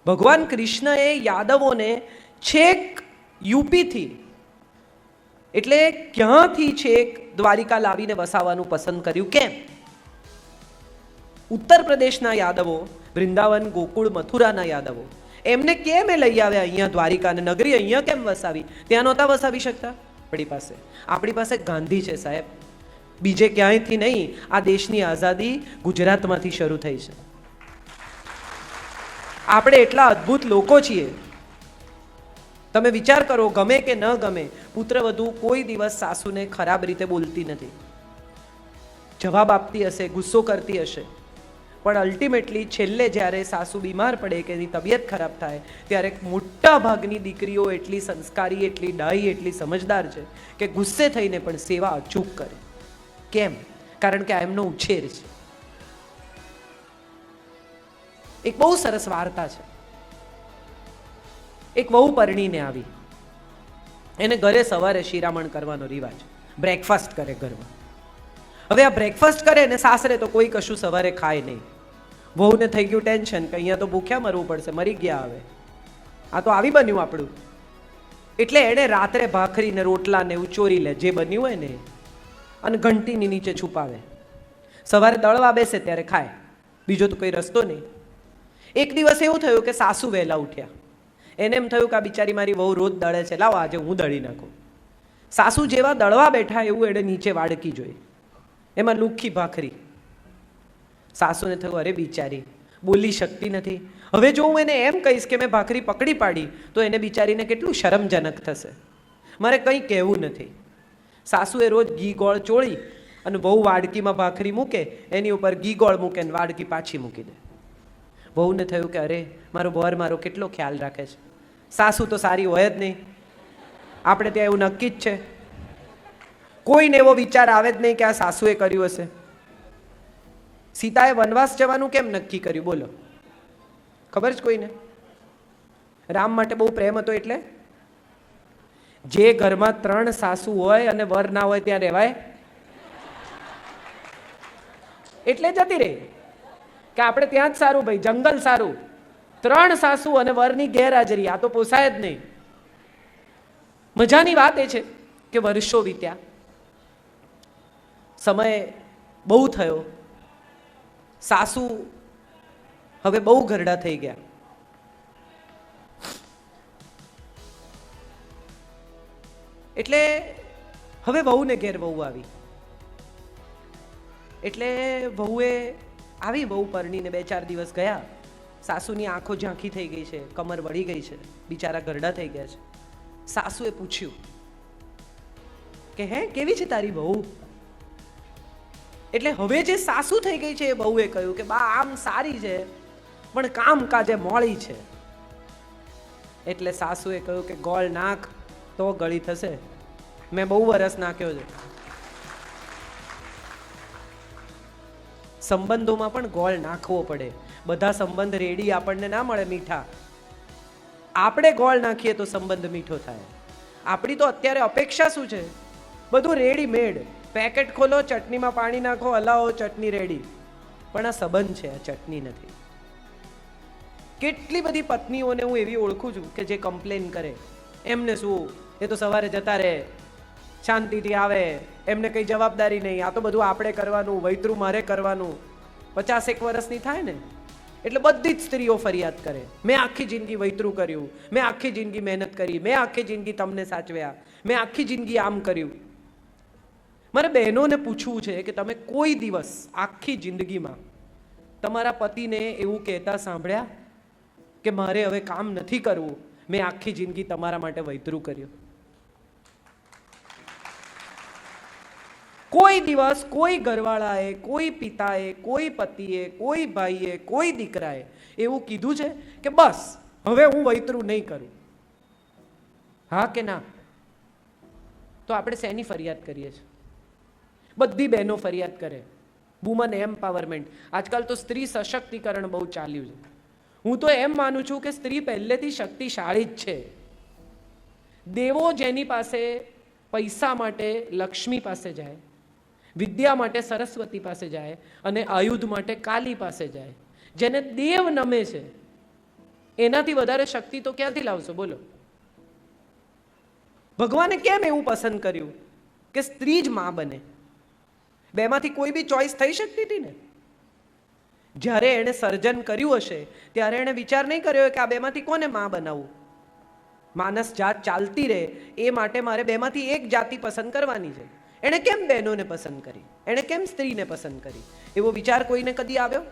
ભગવાન કૃષ્ણએ યાદવોને છેક યુપીથી એટલે ક્યાંથી છેક દ્વારિકા લાવીને વસાવવાનું પસંદ કર્યું? કેમ? ઉત્તર પ્રદેશના યાદવો, વૃંદાવન, ગોકુળ, મથુરાના યાદવો, એમને કેમ એ લઈ આવ્યા અહીંયા દ્વારિકા અને નગરી અહીંયા કેમ વસાવી? ત્યાં નહોતા વસાવી શકતા? આપણી પાસે ગાંધી છે સાહેબ, બીજે ક્યાંયથી નહીં. આ દેશની આઝાદી ગુજરાતમાંથી શરૂ થઈ છે. આપણે એટલા અદ્ભુત લોકો છીએ. તમે વિચાર કરો, ગમે કે ન ગમે, પુત્રવધુ કોઈ દિવસ સાસુને ખરાબ રીતે બોલતી નથી. જવાબ આપતી હશે, ગુસ્સો કરતી હશે, પણ અલ્ટિમેટલી છેલ્લે જ્યારે સાસુ બીમાર પડે કે એની તબિયત ખરાબ થાય ત્યારે મોટા ભાગની દીકરીઓ એટલી સંસ્કારી, એટલી ડાહી, એટલી સમજદાર છે કે ગુસ્સે થઈને પણ સેવા અચૂક કરે. કેમ? કારણ કે આ એમનો ઉછેર છે. એક બહુ સરસ વાર્તા છે. એક વહુ પરણીને આવી, એને ઘરે સવારે શિરામણ કરવાનો રિવાજ, બ્રેકફાસ્ટ કરે ઘરમાં. હવે આ બ્રેકફાસ્ટ કરે ને સાસરે તો કોઈ કશું સવારે ખાય નહીં. વહુને થઈ ગયું ટેન્શન કે અહીંયા તો ભૂખ્યા મરવું પડશે, મરી ગયા હવે, આ તો આવી બન્યું આપણું. એટલે એણે રાત્રે ભાખરી ને રોટલા ને એવું ચોરી લે, જે બન્યું હોય ને, અને ઘંટીની નીચે છુપાવે. સવારે દળવા બેસે ત્યારે ખાય, બીજો તો કોઈ રસ્તો નહીં. એક દિવસ એવું થયું કે સાસુ વહેલા ઉઠ્યા. એને એમ થયું કે આ બિચારી મારી વહુ રોજ દળે છે, લાવો આજે હું દળી નાખું. સાસુ જેવા દળવા બેઠા એવું એણે નીચે વાડકી જોઈ, એમાં લુખ્ખી ભાખરી. સાસુને થયું, અરે બિચારી બોલી શકતી નથી, હવે જો હું એને એમ કહીશ કે મેં ભાખરી પકડી પાડી તો એને બિચારીને કેટલું શરમજનક થશે, મારે કંઈ કહેવું નથી. સાસુએ રોજ ઘી ગોળ ચોળી અને વહુ વાડકીમાં ભાખરી મૂકે, એની ઉપર ઘી ગોળ મૂકે ને વાડકી પાછી મૂકી દે. વહુને થયું કે અરે મારો વર મારો કેટલો ખ્યાલ રાખે છે. સાસુ તો સારી હોય જ નહીં, આપણે ત્યાં એવું નક્કી જ છે. કોઈને એવો વિચાર આવે જ નહીં કે આ સાસુએ કર્યું હશે. સીતાએ વનવાસ જવાનું કેમ નક્કી કર્યું બોલો? ખબર છે કોઈને? રામ માટે બહુ પ્રેમ હતો. એટલે જે ઘરમાં 3 સાસુ હોય અને વર ના હોય ત્યાં રહેવાય? એટલે જતી રહી કે આપણે ત્યાં જ સારું ભાઈ, જંગલ સારું. 3 સાસુ અને વરની ગેરહાજરી, આ તો પોસાય જ નહીં. મજાની વાત એ છે કે વર્ષો વીત્યા, સમય બહુ થયો, સાસુ હવે બહુ ઘરડા થઈ ગયા. એટલે હવે વહુને ઘેર વહુ આવી. એટલે વહુએ આવી, વહુ પરણીને 2-4 દિવસ ગયા. સાસુની આંખો ઝાંખી થઈ ગઈ છે, કમર વળી ગઈ છે, બિચારા ઘરડા થઈ ગયા છે. સાસુએ પૂછ્યું કે હે કેવી છે તારી વહુ? એટલે હવે જે સાસુ થઈ ગઈ છે એ વહુએ કહ્યું કે બા આમ સારી છે પણ કામકાજે મોળી છે. એટલે સાસુએ કહ્યું કે ગોળ નાખ તો ગળી થશે, મેં બહુ વરસ નાખ્યો છે. સંબંધોમાં પણ ગોળ નાખવો પડે. બધા સંબંધ રેડી આપણને ના મળે મીઠા, આપણે ગોળ નાખીએ તો સંબંધ મીઠો થાય. આપણી તો અત્યારે અપેક્ષા શું છે? બધું રેડીમેડ, પેકેટ ખોલો, ચટણીમાં પાણી નાખો, હલાવો, ચટણી રેડી. પણ આ સંબંધ છે, આ ચટણી નથી. કેટલી બધી પત્નીઓને હું એવી ઓળખું છું કે જે કમ્પ્લેન કરે, એમને શું, એ તો સવારે જતા રહે, શાંતિથી આવે, એમને કઈ જવાબદારી નહીં, આ તો બધું આપણે કરવાનું, વૈતરું મારે કરવાનું. 50 વર્ષની થાય ને એટલે બધી જ સ્ત્રીઓ ફરિયાદ કરે, મેં આખી જિંદગી વૈતરું કર્યું, મેં આખી જિંદગી મહેનત કરી, મેં આખી જિંદગી તમને સાચવ્યા, મેં આખી જિંદગી આમ કર્યું. મારે બહેનોને પૂછવું છે કે તમે કોઈ દિવસ આખી જિંદગીમાં તમારા પતિને એવું કહેતા સાંભળ્યા કે મારે હવે કામ નથી કરવું, મેં આખી જિંદગી તમારા માટે વૈતરું કર્યું? કોઈ દિવસ કોઈ ઘરવાળાએ, કોઈ પિતાએ, કોઈ પતિએ, કોઈ ભાઈએ, કોઈ દીકરાએ એવું કીધું છે કે બસ હવે હું વૈતરું નહીં કરું? હા કે ના? તો આપણે શેની ફરિયાદ કરીએ છીએ? બધી બહેનો ફરિયાદ કરે. વુમન એમ્પાવરમેન્ટ, આજકાલ તો સ્ત્રી સશક્તિકરણ બહુ ચાલ્યું છે. હું તો એમ માનું છું કે સ્ત્રી પહેલેથી શક્તિશાળી જ છે. દેવો જેની પાસે પૈસા માટે લક્ષ્મી પાસે જાય, વિદ્યા માટે સરસ્વતી પાસે જાય અને આયુધ માટે કાલી પાસે જાય. જેને દેવ નમે છે એનાથી વધારે શક્તિ તો ક્યાંથી લાવશો બોલો? ભગવાને કેમ એવું પસંદ કર્યું કે સ્ત્રી જ માં બને? બેમાંથી કોઈ બી ચોઈસ થઈ શકતી હતી ને. જ્યારે એણે સર્જન કર્યું હશે ત્યારે એણે વિચાર નહીં કર્યો કે આ બેમાંથી કોને માં બનાવવું. માનસ જાત ચાલતી રહે એ માટે મારે બેમાંથી એક જાતિ પસંદ કરવાની છે. એણે કેમ બહેનોને પસંદ કરી? એણે કેમ સ્ત્રીને પસંદ કરી? એવો વિચાર કોઈને કદી આવ્યો?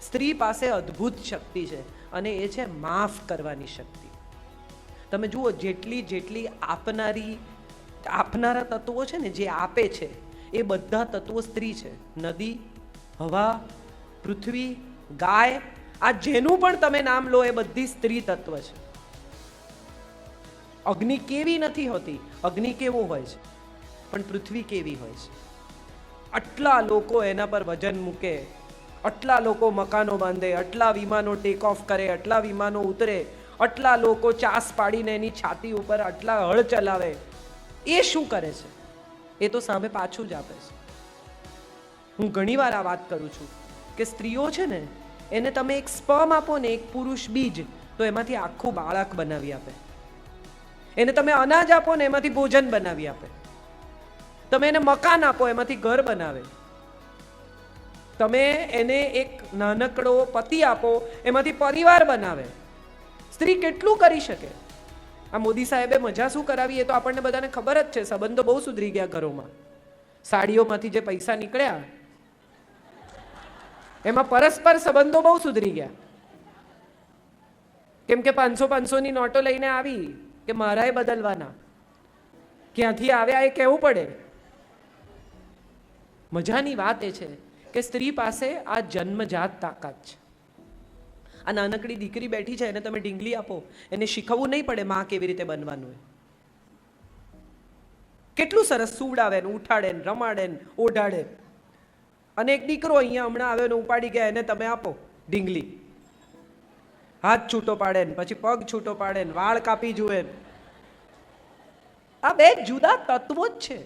સ્ત્રી પાસે અદ્ભુત શક્તિ છે અને એ છે માફ કરવાની શક્તિ. તમે જુઓ, જેટલી આપનારા તત્વો છે ને, જે આપે છે એ બધા તત્વો સ્ત્રી છે. નદી, હવા, પૃથ્વી, ગાય, આ જેનું પણ તમે નામ લો એ બધી સ્ત્રી તત્વ છે. અગ્નિ કેવી નથી હોતી, અગ્નિ કેવો હોય છે, પણ પૃથ્વી કેવી હોય છે. આટલા લોકો એના પર વજન મૂકે, આટલા લોકો મકાનો બાંધે, આટલા વિમાનો ટેક ઓફ કરે, આટલા વિમાનો ઉતરે, આટલા લોકો ચાસ પાડીને એની છાતી ઉપર આટલા હળ ચલાવે. એ શું કરે છે? એ તો સામે પાછું જ આપે છે. હું ઘણીવાર આ વાત કરું છું કે સ્ત્રીઓ છે ને, એને તમે એક સ્પર્મ આપો ને, એક પુરુષ બીજ, તો એમાંથી આખું બાળક બનાવી આપે. એને તમે અનાજ આપો ને, એમાંથી ભોજન બનાવી આપે. તમે એને મકાન આપો, એમાંથી ઘર બનાવે. તમે એને એક નાનકડો પતિ આપો, એમાંથી પરિવાર બનાવે. સ્ત્રી કેટલું કરી શકે. આ મોદી સાહેબે મજા શું કરાવી એ તો આપણને બધાને ખબર જ છે. સંબંધો બહુ સુધરી ગયા ઘરોમાં. સાડીઓમાંથી જે પૈસા નીકળ્યા એમાં પરસ્પર સંબંધો બહુ સુધરી ગયા. કેમ કે 500-500ની નોટો લઈને આવી કે મારાએ બદલવાના. ક્યાંથી આવ્યા એ કહેવું પડે. મજાની વાત એ છે કે સ્ત્રી પાસે આ જન્મજાત તાકાત છે. આ નાનકડી દીકરી બેઠી છે, એને તમે ઢીંગલી આપો, એને શીખવવું નહીં પડે માં કેવી રીતે બનવાનું. કેટલું સરસ સુવડાવે ને, ઉઠાડે ને, રમાડે ને, ઓઢાડે. અને એક દીકરો અહીંયા હમણાં આવ્યો ને ઉપાડી ગયા, એને તમે આપો ઢીંગલી, હાથ છૂટો પાડે ને, પછી પગ છૂટો પાડે ને, વાળ કાપી જુએ. આ બે જુદા તત્વો જ છે.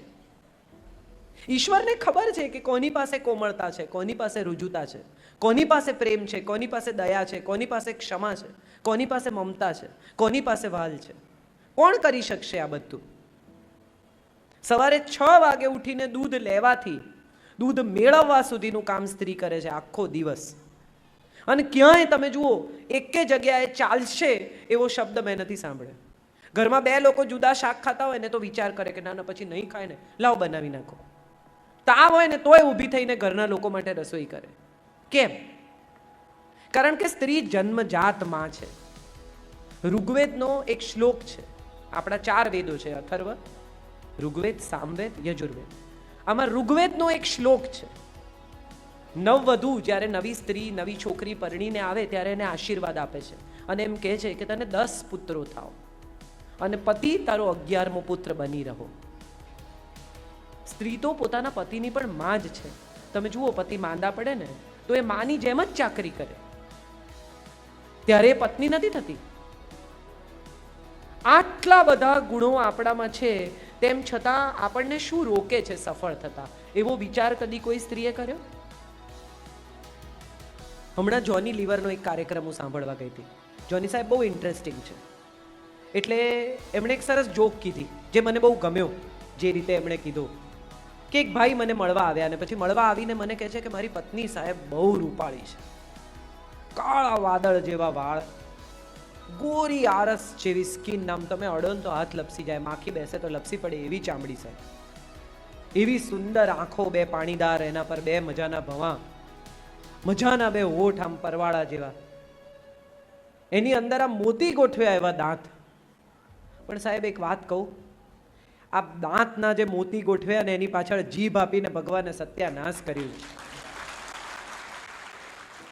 ઈશ્વરને ખબર છે કે કોની પાસે કોમળતા છે, કોની પાસે રુજુતા છે, કોની પાસે પ્રેમ છે, કોની પાસે દયા છે, કોની પાસે ક્ષમા છે, કોની પાસે મમતા છે, કોની પાસે વાલ છે. કોણ કરી શકશે આ બધું? સવારે 6 વાગે ઉઠીને દૂધ લેવાથી દૂધ મેળવવા સુધીનું કામ સ્ત્રી કરે છે આખો દિવસ. અને ક્યાંય તમે જુઓ એકે જગ્યાએ ચાલશે એવો શબ્દ મેં નથી સાંભળ્યો. ઘરમાં 2 લોકો જુદા શાક ખાતા હોય ને તો વિચાર કરે કે ના પછી નહીં ખાય ને, લાવ બનાવી નાખો. તાવ હોય ને તોય ઊભી થઈને ઘરના લોકો માટે રસોઈ કરે. કેમ? કારણ કે સ્ત્રી જન્મજાત માં છે. ઋગ્વેદનો એક શ્લોક છે. આપણા 4 વેદો છે, અથર્વ, ઋગ્વેદ, સામવેદ, યજુર્વેદ. આમાં ઋગ્વેદનો એક શ્લોક છે. નવવધુ જ્યારે નવી સ્ત્રી, નવી છોકરી પરણીને આવે ત્યારે એને આશીર્વાદ આપે છે અને એમ કહે છે કે તને 10 પુત્રો થાવ અને પતિ તારો 11મો પુત્ર બની રહો. સ્ત્રી તો પોતાના પતિની પણ માં જ છે. તમે જુઓ, પતિ માંદા પડે ને તો એ માની જેમ જ ચાકરી કરે, ત્યારે એ પત્ની નથી થતી. આટલા બધા ગુણો આપણામાં છે, તેમ છતાં આપણને શું રોકે છે સફળ થતા? એવો વિચાર કદી કોઈ સ્ત્રીએ કર્યો? હમણાં જોની લીવરનો એક કાર્યક્રમ હું સાંભળવા ગઈ હતી. જોની સાહેબ બહુ ઇન્ટરેસ્ટિંગ છે. એટલે એમણે એક સરસ જોક કીધી જે મને બહુ ગમ્યો. જે રીતે એમણે કીધું કે એક ભાઈ મને મળવા આવ્યા અને પછી મળવા આવીને મને કહે છે કે મારી પત્ની સાહેબ બહુ રૂપાળી છે, કાળા વાદળ જેવા વાળ, ગોરી આરસ જેવી સ્કિન, નામ તમે અડો ને તો હાથ લપસી જાય, માખી બેસે તો લપસી પડે એવી ચામડી સાહેબ, એવી સુંદર આંખો, 2 પાણીદાર, એના પર 2 મજાના ભવા, મજાના 2 હોઠ આમ પરવાળા જેવા, એની અંદર આ મોતી ગોઠવ્યા એવા દાંત. પણ સાહેબ એક વાત કહું, આ દાંતના જે મોતી ગોઠવ્યા ને એની પાછળ જીભ આપીને ભગવાને સત્યાનાશ કર્યું.